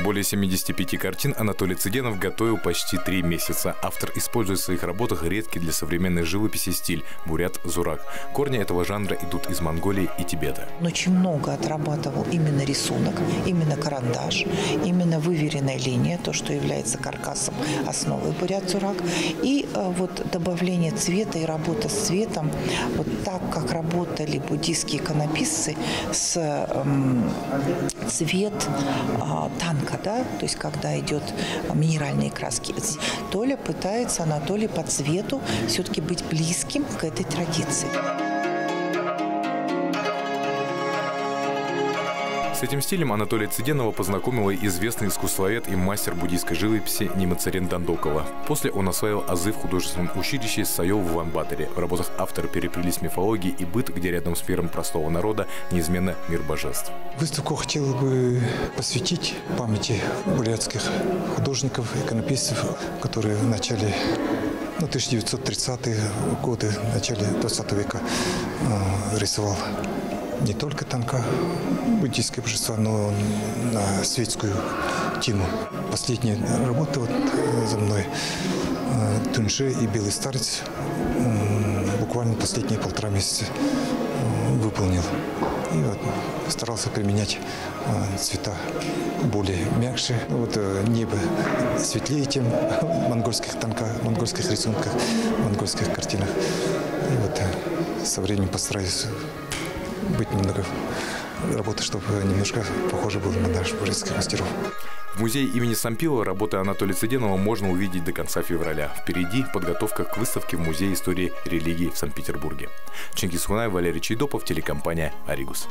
Более 75 картин Анатолий Цыденов готовил почти 3 месяца. Автор использует в своих работах редкий для современной живописи стиль – бурят-зурак. Корни этого жанра идут из Монголии и Тибета. Очень много отрабатывал именно рисунок, именно карандаш, именно выверенная линия, то, что является каркасом основы бурят-зурак. И вот добавление цвета и работа с цветом, вот так, как работали буддийские иконописцы с цвет танка, да, то есть когда идет минеральные краски. Толя пытается, Анатолий, по цвету все-таки быть близким к этой традиции. С этим стилем Анатолия Цыденова познакомила известный искусствовед и мастер буддийской живописи Нимацарен Дандокова. После он освоил азы в художественном училище Сайо в Улан-Баторе. В работах автора переплелись мифология и быт, где рядом с миром простого народа неизменно мир божеств. Выставку хотел бы посвятить памяти бурятских художников, иконописцев, которые в начале 1930-е годы, в начале 20 века рисовал не только танка буддийское божество, но на светскую тему. Последняя работа вот за мной «Туньше и белый старец» буквально последние 1,5 месяца выполнил. И вот старался применять цвета более мягче. Вот небо светлее, чем в монгольских танках, монгольских рисунках, монгольских картинах. И вот со временем постараюсь быть немного работы, чтобы немножко похоже было на наших бурятских мастеров. В музее имени Сампилова работы Анатолия Цыденова можно увидеть до конца февраля. Впереди подготовка к выставке в Музее истории религии в Санкт-Петербурге. Чингис Хунаев, Валерий Чайдопов, телекомпания «Аригус».